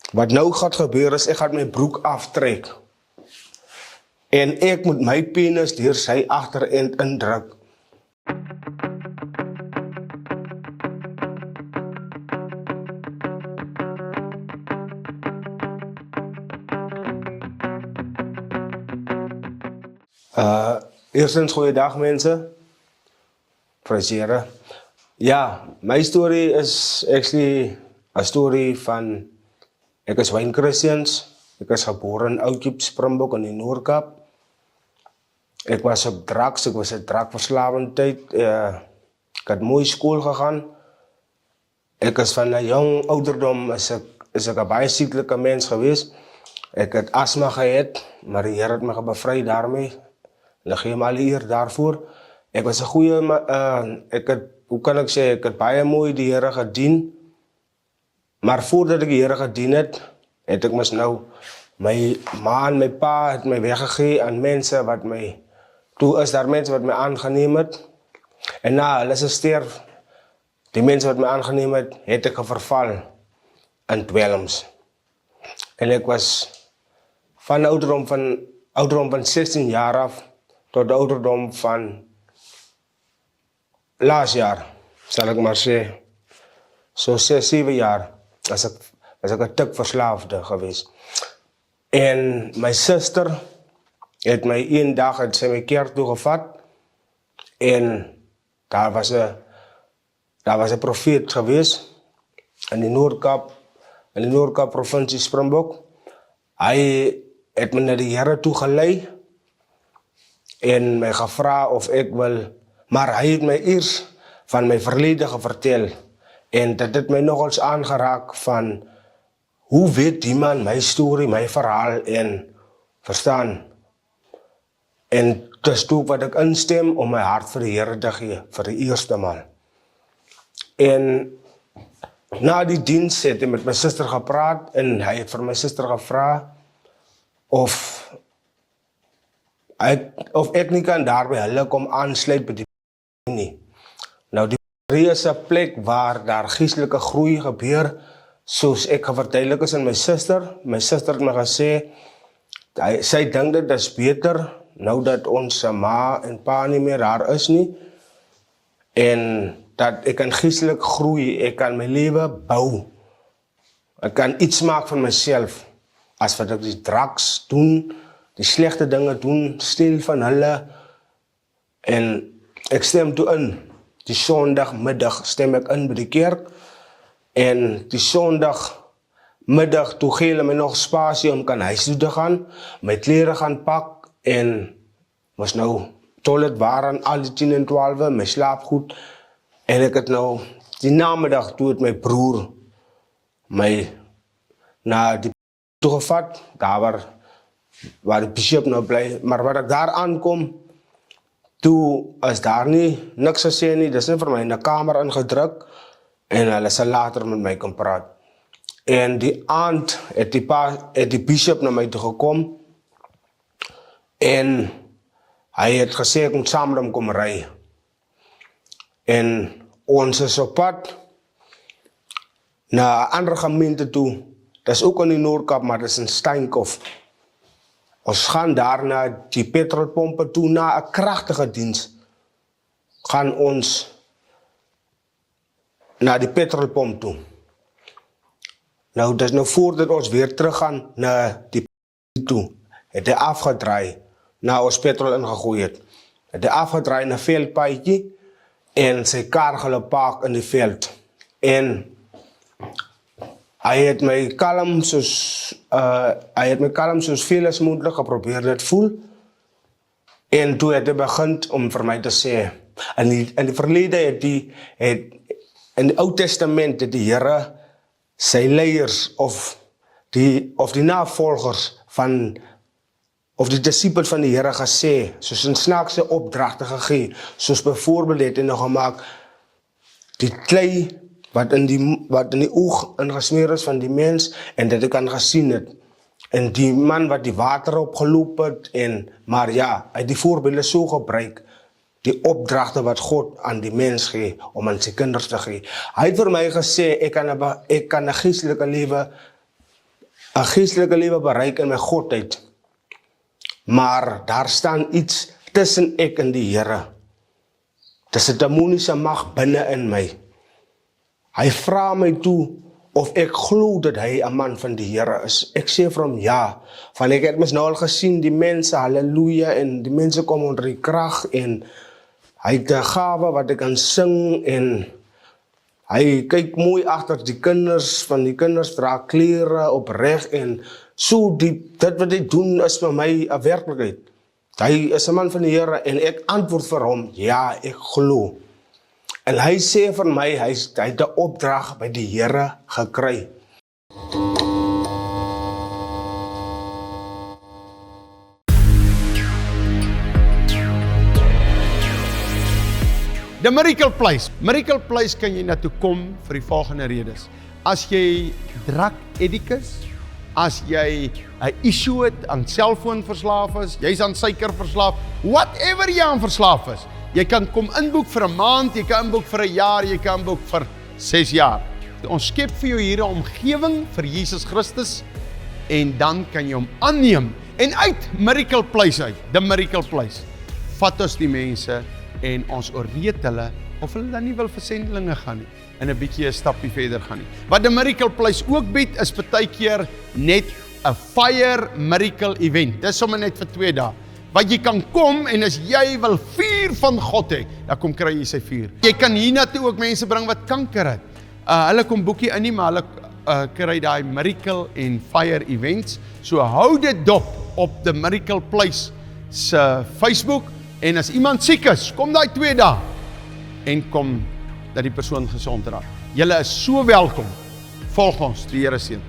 Wat nou gaat gebeur is, ek gaan my broek aftrek. En ek moet my penis deur sy agterend indruk. Eerstens goeiedag mense. Prys Here. Ja, my story is actually 'n story van ek is Wayne Christians. Ek is gebore in Oudtshoorn, Springbok in die Noord-Kaap. Ek was op drugs, ek was 'n drankverslaving tyd. Ek het mooi skool gegaan. Ek is van 'n jong ouderdom is ek 'n baie sieklike mens gewees. Ek het asma gehad, maar die Here het my bevry daarmee. Hulle gee my alle eer daarvoor. Ek was 'n goeie hoe kan ek sê, ek het baie mooi die Here gedien. Maar voordat ek die Here gedien het ek mos nou my ma en my pa het my weggegee aan mense wat my toe is daar mense wat my aangeneem het. En na hulle is sterf, die mense wat my aangeneem het ek verval in dwelms. En ek was van ouderdom van 16 jaar af tot de ouderdom van laas jaar, sal ek maar sê, so 6-7 jaar, was ek 'n tik verslaafde gewees. En my suster het my een dag het sy my kerk toe gevat, en daar was 'n profeet gewees, in die Noord-Kaap provinsie Springbok. Hy het my na die Here toe gelei, en my gevra of ek wil, maar hy het my eers van my verlede vertel, en dit het my nogals aangeraak van, hoe weet die man my storie, my verhaal, en verstaan, en dis toe wat ek instem om my hart vir die Here te gee, vir die eerste maal. En na die diens het hy met my suster gepraat, en hy het vir my suster gevra, of ek nie kan daar by hulle kom aansluit by die nie. Nou die is 'n plek waar daar geestelike groei gebeur, soos ek verduidelik is aan my suster. My suster het my gesê, sy dink dit is beter, nou dat ons ma en pa nie meer daar is nie, en dat ek kan geestelik groei, ek kan my lewe bou, ek kan iets maak van myself, as wat ek die drugs doen, die slegte dinge doen, steel van hulle, en ek stem toe in. Die Sondagmiddag stem ek in by die kerk, en die Sondagmiddag toe gee hulle my nog spasie om kan huis toe te gaan, my klere gaan pak, en was nou toilet waren al die 10 en 12, my slaapgoed, en ek het nou die namiddag toe het my broer my na die toegevat, daar waar die bishop nou bly, maar wat ek daar aankom, toe is daar nie niks gesê nie, dis net vir my in 'n kamer ingedruk, en hulle sal later met my kan praat. En die aand het die bishop na my toe gekom, en hy het gesê ek moet saam met hom kom ry. En ons is op pad na 'n ander gemeente toe, dis ook in die Noord-Kaap, maar dis in Steenkof. Ons gaan daar na die petrolpompe toe, na 'n kragtige diens. Gaan ons na die petrolpomp toe. Nou, dis nou voordat ons weer terug gaan na die toe, het hy afgedraai, na ons petrol ingegooi het. Het hy afgedraai na 'n veldpaadjie, en sy kar gepark in die veld. En hy het my kalm soos veel as moontlik geprobeer dit voel, en toe het hy begin om vir my te sê, in die verlede in die Ou Testament het die Here sy leiers of die navolgers of die disipels van die Here gesê, soos in snaakse opdragte gegee, soos byvoorbeeld het hy nog gemaak, die klei wat in die oog ingesmeer is van die mens, en dit ek kan gesien het, en die man wat die water opgeloop het, maar ja, hy het die voorbeelde so gebruik, die opdragte wat God aan die mens gee, om aan sy kinders te gee. Hy het vir my gesê, ek kan 'n geestelike lewe 'n geestelike lewe bereik in my godheid. Maar daar staan iets tussen ek en die Here. Dis 'n demoniese mag binne in my. Hy vra my toe of ek glo dat hy 'n man van die Here is. Ek sê vir hom ja, want ek het mos nou al gesien die mense, halleluja, en die mense kom onder die krag en hy het 'n gawe wat ek kan sing en hy kyk mooi agter die kinders, van die kinders dra klere opreg en so dit wat hy doen is vir my 'n werklikheid. Hy is 'n man van die Here en ek antwoord vir hom, ja, ek glo. En hy sê vir my, hy het 'n opdrag by die Here gekry. The Miracle Place. Miracle Place kan jy na toe kom vir die volgende redes. As jy drug addict is, as jy 'n issue het aan selfoonverslaaf is, jy's aan suiker verslaaf, whatever jy aan verslaaf is, jy kan kom inboek vir 'n maand, jy kan inboek vir 'n jaar, jy kan inboek vir 6 jaar. Ons skep vir jou hier 'n omgewing vir Jesus Christus en dan kan jy hom aanneem en uit Miracle Place uit, the Miracle Place, vat ons die mense en ons oorreed hulle of hulle dan nie wil vir sendelinge gaan nie en 'n bietjie 'n stappie verder gaan nie. Wat die Miracle Place ook bied is partykeer net 'n fire miracle event. Dis sommer net vir 2 dae. Wat jy kan kom en as jy wil vuur van God hê, dan kom kry jy sy vuur. Jy kan hiernatoe ook mense bring wat kanker het. Hulle kom boekie in nie, maar hulle kry daai miracle en fire events. So hou dit dop op the Miracle Place se Facebook. En as iemand siek is, kom daai 2 dae en kom dat die persoon gesond raak. Julle is so welkom. Volg ons, die Here seën.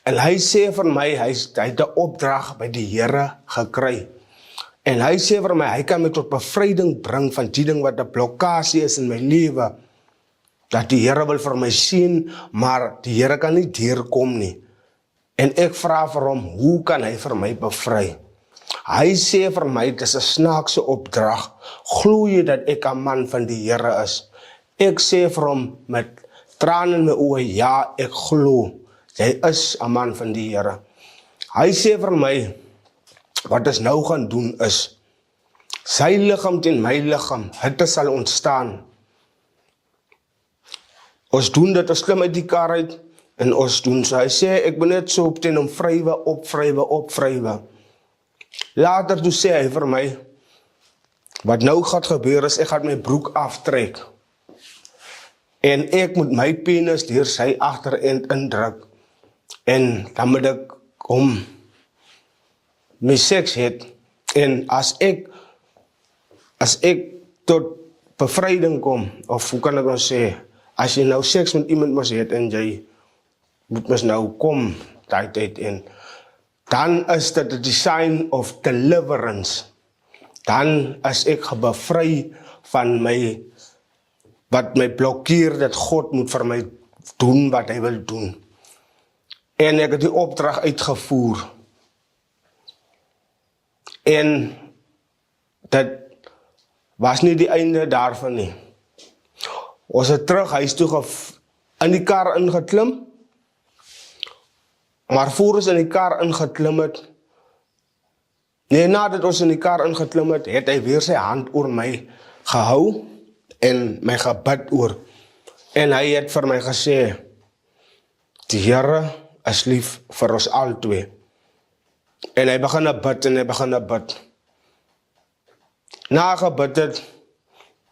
En hy sê vir my, hy het 'n opdrag by die Here gekry. En hy sê vir my, hy kan my tot bevryding bring van die ding wat 'n blokkade is in my lewe. Dat die Here wil vir my sien, maar die Here kan nie deurkom nie. En ek vra vir hom, hoe kan hy vir my bevry? Hy sê vir my, dit is 'n snaakse opdrag. Glo jy dat ek 'n man van die Here is? Ek sê vir hom met trane in my oë, ja, ek glo. Jy is 'n man van die Here. Hy sê vir my, wat ons nou gaan doen is, sy liggaam teen my liggaam, hitte sal ontstaan. Ons doen dit, ons klim uit die kar uit en ons doen so. Hy sê, ek ben net so op teen om opvrywe. Later toe sê hy vir my, wat nou gaan gebeur is, ek gaan my broek aftrek. En ek moet my penis deur sy agterend indruk. En dan moet ek hom my seks het. En as ek tot bevryding kom, of hoe kan ek nou sê, as jy nou seks met iemand mos het en jy moet mos nou kom daai tyd en dan is dit 'n sign of deliverance. Dan is ek bevry van my wat my blokkeer dat God moet vir my doen wat hy wil doen. En ek het die opdrag uitgevoer. En dit was nie die einde daarvan nie. Ons het terug huis toe in die kar ingeklim. Maar voor ons in die kar ingeklim het, nadat ons in die kar ingeklim het, het hy weer sy hand oor my gehou en my gebid oor. En hy het vir my gesê, die Here is lief vir ons albei. En hy begin bid. Na gebid het,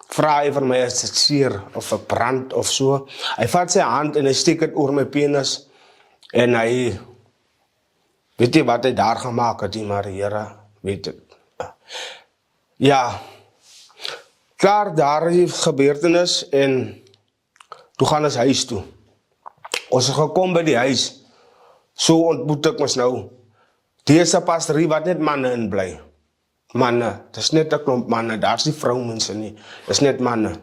vra hy vir my, is dit seer of 'n brand of so. Hy vat sy hand en hy steek dit oor my penis en hy weet jy wat hy daar gemaak het, maar die Here weet dit. Ja, klaar daar die gebeurtenis en toe gaan ons huis toe. Ons het gekom by die huis, so ontmoet ek ons nou. Deze pastorie wat net manne in bly. Manne, dis net 'n klomp manne, daar's nie vroumense nie, dis net manne.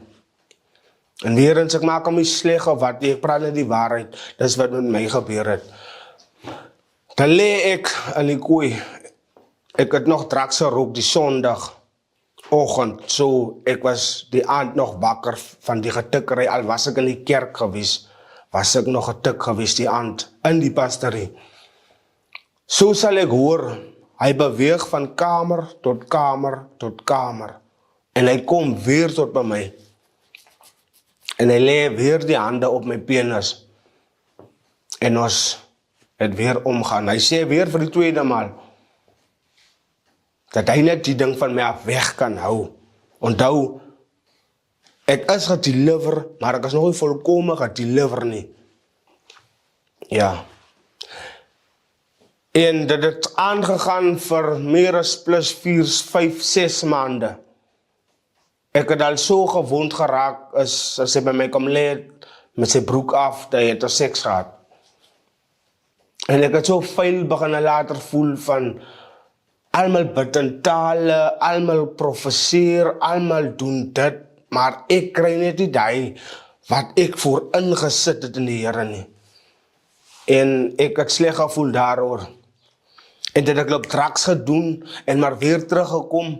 En weer eens, ek maak hom nie sleg of wat, ek praat net die waarheid, dis wat met my gebeur het. Dan lê ek in die kooi, ek het nog draaks gerook die Sondag, oggend, so ek was die aand nog wakker van die getikkery, al was ek in die kerk gewees, was ek nog getik gewees die aand, in die pastorie. So sal ek hoor, hy beweeg van kamer tot kamer tot kamer, en hy kom weer tot by my, en hy lê weer die hande op my penis, en ons het weer omgaan. Hy sê weer vir die tweede maal, dat hy net die ding van my af weg kan hou. Onthou, ek is gedeliver, maar ek is nog nie volkome gedeliver nie. Ja. En dit het aangegaan vir meer as plus 4, 5, 6 maande. Ek het al so gewond geraak, as hy by my kom lê, met sy broek af, dat hy het seks gehad. En ek het so vuil begin later voel van, almal bid in tale, almal profeseer, almal doen dit, maar ek kry net nie die wat ek voor ingesit het in die Here nie. En ek het sleg gevoel daaroor. En dit ek op drugs gedoen, en maar weer teruggekom,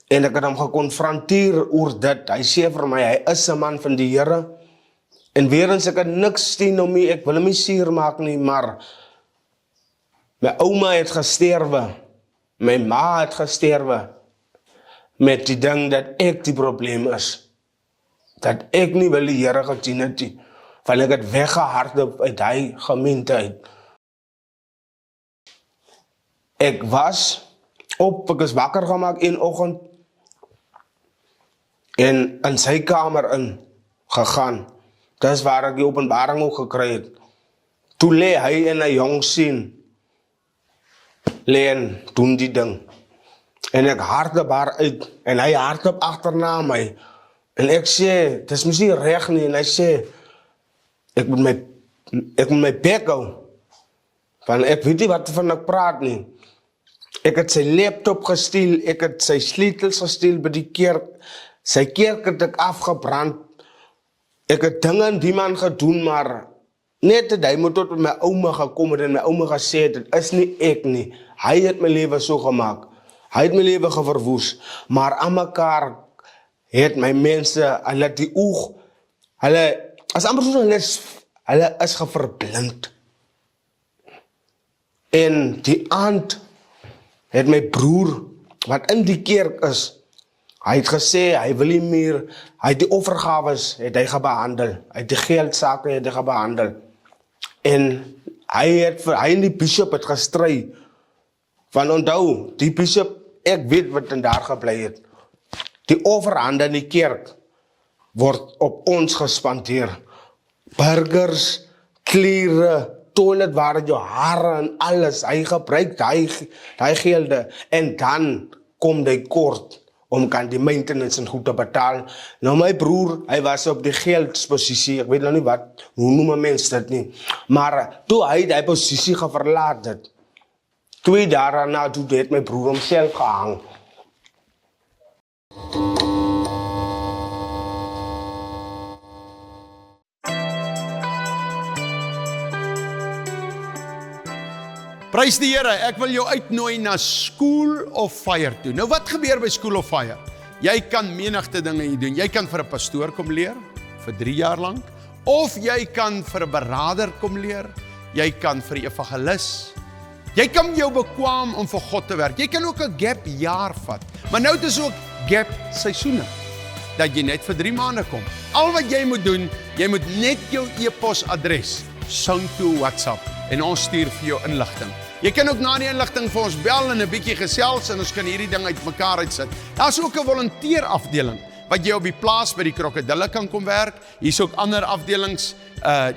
en ek het hom gekonfronteer oor dit. Hy sê vir my, hy is 'n man van die Here, en weer eens ek het niks teen hom nie, ek wil hom nie seer maak nie, maar my ouma het gesterwe, my ma het gesterwe, met die ding dat ek die probleem is, dat ek nie wil die Here gedien het nie, want ek het weggehardloop uit die gemeente uit. Ek is wakker gemaak een oggend, en in sy kamer in gegaan. Dis waar ek die openbaring ook gekry het. Toe lê hy en 'n jong sien, lê en doen die ding. En ek hardloop haar uit, en hy hardloop agterna my. En ek sê, dis mos nie reg nie, en hy sê, ek moet my bek hou, want ek weet nie wat van ek praat nie. Ek het sy laptop gesteel, ek het sy sleutels gesteel by die kerk, sy kerk het ek afgebrand, ek het dinge in die man gedoen, maar net dat hy moet tot my ouma gekom het, en my ouma gesê het, dit is nie ek nie, hy het my lewe so gemaak, hy het my lewe geverwoes, maar aan mekaar het my mense, hulle die oog, hulle is amper soos hulle is geverblind. En die aand het my broer, wat in die kerk is, hy het gesê, hy wil nie meer, hy het die offergawes, het hy gebehandel, hy het die geldsake, het hy gebehandel, en hy en die bishop het gestry, van onthou, die bishop, ek weet wat in daar gebly het, die offerhande in die kerk, word op ons gespandeer, burgers, klere, toiletware, jou hare en alles, hy gebruik die gelde, en dan kom hy kort, om kan die maintenance en goed te betaal. Nou my broer, hy was op die geldsposisie, ek weet nou nie wat, hoe noem mens dit nie, maar toe hy die posisie geverlaat het, 2 dae daarna, toe het my broer homself gehang. Prys die Here, ek wil jou uitnooi na School of Fire toe. Nou wat gebeur by School of Fire? Jy kan menigte dinge hier doen. Jy kan vir 'n pastoor kom leer, vir 3 jaar lank, of jy kan vir 'n beraader kom leer, jy kan vir 'n evangelis, jy kan jou bekwam om vir God te werk, jy kan ook 'n gap jaar vat, maar nou het is ook gap seisoene, dat jy net vir 3 maande kom. Al wat jy moet doen, jy moet net jou e-pos adres sound toe WhatsApp, en ons stuur vir jou inligting. Jy kan ook na die inligting vir ons bel en 'n bietjie gesels, en ons kan hierdie ding uitmekaar uitsit. Daar's ook 'n volunteerafdeling, wat jy op die plaas by die krokodille kan kom werk. Hier's ook ander afdelings,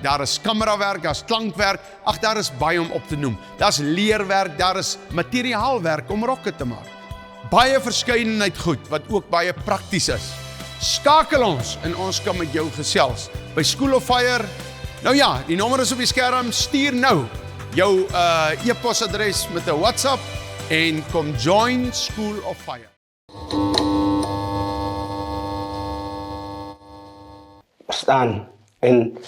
daar is kamerawerk, daar's klankwerk, ag, daar is baie om op te noem. Daar's leerwerk, daar is materiaalwerk om rokke te maak. Baie verskeidenheid goed, wat ook baie prakties is. Skakel ons, en ons kan met jou gesels. By School of Fire, nou ja, die nommer is op die skerm, stuur nou jou e-posadres met 'n WhatsApp, en kom join School of Fire. Staan, en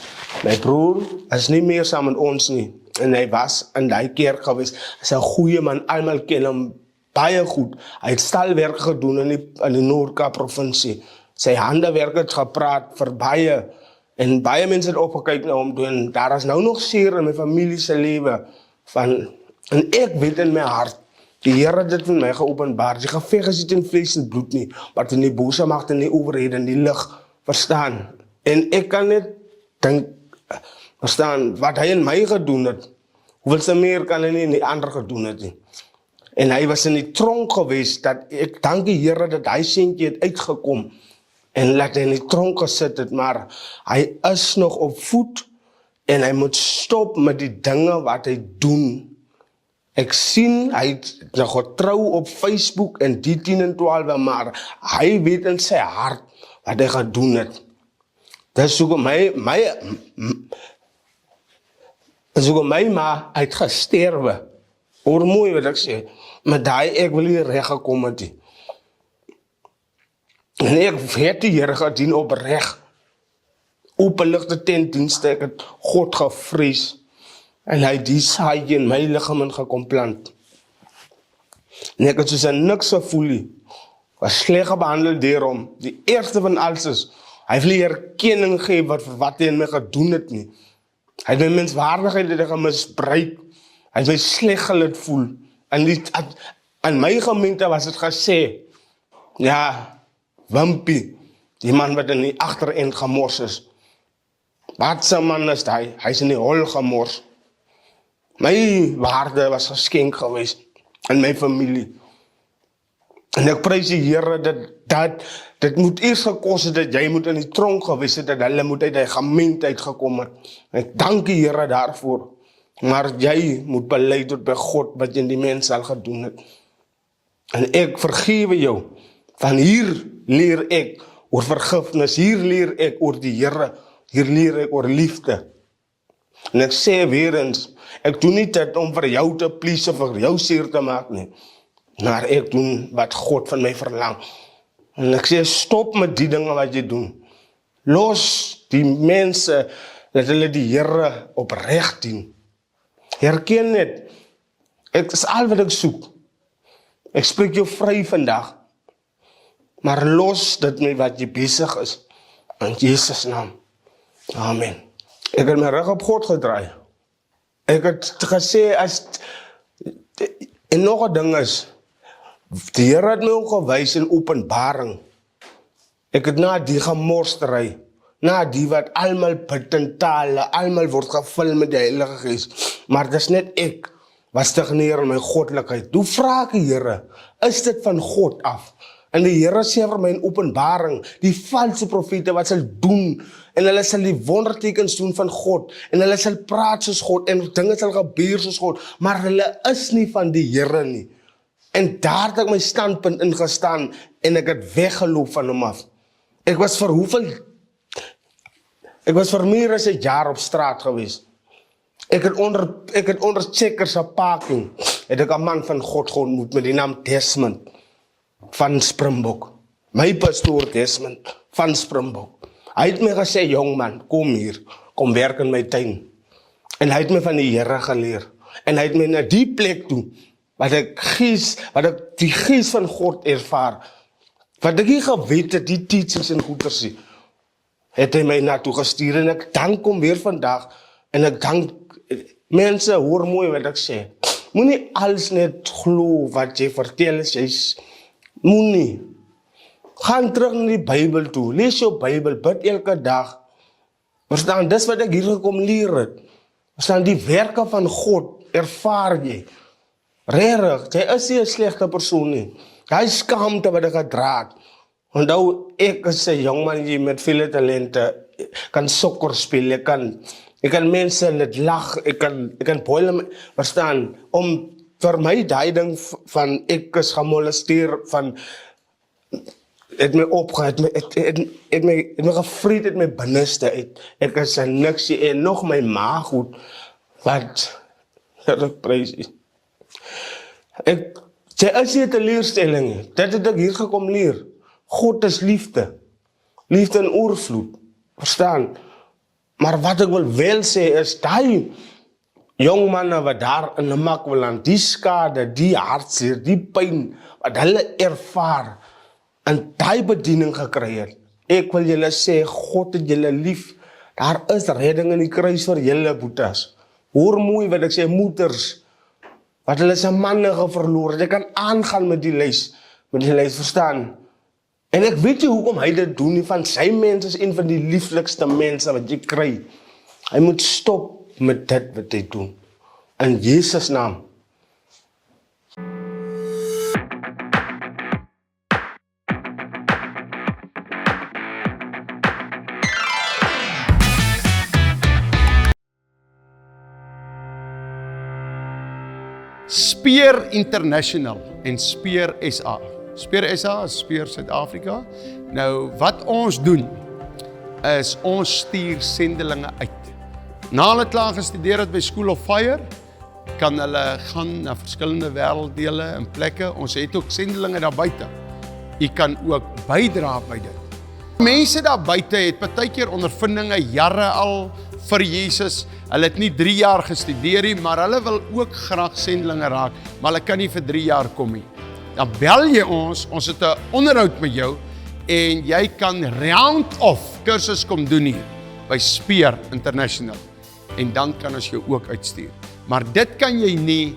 my broer is nie meer saam met ons nie, en hy was in die kerk gewees, is 'n goeie man, almal ken hom baie goed. Hy het stalwerk gedoen in die Noord-Kaap provinsie. Sy handewerk het gepraat vir baie, en baie mense het opgekyk na hom toe, en daar is nou nog seer in my familie se lewe, en ek weet in my hart, die Here het dit vir my geopenbaar, die geveg is nie teen vlees en bloed nie, maar teen die bose magte en die owerhede en die lig, verstaan, en ek kan net dink, verstaan, wat hy in my gedoen het, hoeveel se meer kan hy nie in die ander gedoen het nie. En hy was in die tronk gewees, dat ek dank die Here dat hy seentjie het uitgekom, en laat hy in die tronk gesit het, maar hy is nog op voet, en hy moet stop met die dinge wat hy doen. Ek sien, hy het nog getrou op Facebook en die 10 en 12, maar hy weet in sy hart wat hy gedoen het. Dis soek my ma uit gesterwe. Hoor mooi wat ek sê, maar daai ek wil hier reg gekom het nie. En ek het die Here gedien opreg. Openligte tentdienste, ek het God gevrees. En hy het die saadjie in my liggaam in gekom plant. En ek het soos niks gevoel nie. Was sleg behandel deur hom. Die eerste van alles is, hy wil nie erkenning gee vir wat hy in my gedoen het nie. Hy het my menswaardigheid misbruik. Hy het my sleg gelaat voel. In my gemeente was dit gesê, ja, Wimpie, die man wat in die agterend gemors is. Wat se man is hy? Hy is in die hol gemors. My waarde was geskenk geweest in my familie. En ek prys die Here dat dit moet eers gekos het dat jy moet in die tronk gewees het, dat hulle moet uit die gemeente uitgekom het. Ek dank die Here daarvoor. Maar jy moet bely tot by God wat jy in die mens al gedoen het. En ek vergewe jou. Van hier leer ek oor vergifnis, hier leer ek oor die Here, hier leer ek oor liefde. En ek sê weer eens, ek doen nie dit om vir jou te please of vir jou seer te maak nie, maar ek doen wat God van my verlang. En ek sê, stop met die dinge wat jy doen. Los die mense, dat hulle die Here opreg dien. Herken net, ek is al wat ek soek. Ek spreek jou vry vandag, maar los dit met wat jy besig is, in Jesus naam. Amen. Ek het my rug op God gedraai. Ek het gesê, en nog 'n ding is, die Here het my ook gewys in Openbaring. Ek het na die gemorstery, na die wat almal bid in tale, almal word gevul met die Heilige Gees, maar dis net ek, was stagneer in my goddelikheid. Toe vra ek die Here, is dit van God af? En die Here sê vir my in Openbaring, die valse profete wat sal doen, en hulle sal die wondertekens doen van God, en hulle sal praat soos God, en dinge sal gebeur soos God, maar hulle is nie van die Here nie. En daar het ek my standpunt ingestaan, en ek het weggeloop van hom af. Ek was vir meer as 'n jaar op straat gewees. Ek het onder Checkers se parking, het ek 'n man van God ontmoet met die naam Desmond van Springbok. My pastoor Desmond van Springbok. Hy het my gesê, jong man, kom hier, kom werk in my tuin. En hy het my van die Here geleer. En hy het my na die plek toe, wat ek die Gees van God ervaar, wat ek nie geweet het, die teachings en goeders nie, het hy my naartoe gestuur, en ek dank hom weer vandag, en ek dank, mense, hoor mooi wat ek sê, moenie alles net glo wat jy vertel is, moenie, gaan terug na die Bybel toe, lees jou Bybel, bid elke dag, verstaan, dis wat ek hier gekom leer het, verstaan, die werke van God, ervaar jy, regtig, jy is nie 'n slegte persoon nie, jy is skaamte wat ek gedra het. Onthou, ek is 'n jongman met vele talente, kan sokker speel, ek kan mense laat lag, ek kan boil, verstaan, om vir my die ding van ek is gemolesteer, van het my opgehaal, het my gevreed uit my binneste uit, ek is niks, en nog my maag goed, wat, ek prys jy. Jy is nie 'n teleurstelling, dit het ek hier gekom leer. God is liefde, liefde in oorvloed, verstaan? Maar wat ek wil wel sê is, jong manne wat daar in Namakwaland, die skade, die hartseer, die pyn wat hulle ervaar en daai bediening gekry het. Ek wil julle sê, God het julle lief. Daar is redding in die kruis vir julle boetas. Hoor mooi wat ek sê, moeders, wat hulle se manne verloor het. Jy kan aangaan met die lys verstaan. En ek weet nie hoekom hy dit doen nie, van sy mens is een van die lieflikste mense wat jy kry. Hy moet stop met dit wat hy doen. In Jesus naam. Speer International en Speer SA. Speer SA is Speer Suid-Afrika. Nou, wat ons doen, is ons stuur sendelinge uit. Na hulle klaar gestudeer het by School of Fire, kan hulle gaan na verskillende wêrelddele en plekke. Ons het ook sendelinge daar buite. Jy kan ook bydra by dit. Mense daar buite het partykeer ondervindinge jare al vir Jesus. Hulle het nie 3 jaar gestudeer nie, maar hulle wil ook graag sendelinge raak, maar hulle kan nie vir 3 jaar kom nie. Dan bel jy ons het 'n onderhoud met jou en jy kan round-off kursus kom doen hier by Speer International. En dan kan ons jou ook uitstuur. Maar dit kan jy nie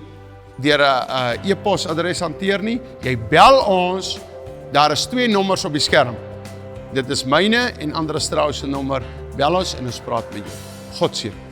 deur 'n e-posadres hanteer nie. Jy bel ons, daar is 2 nommers op die skerm. Dit is myne en Andre Strauss se nommer. Bel ons en ons praat met jou. God seën.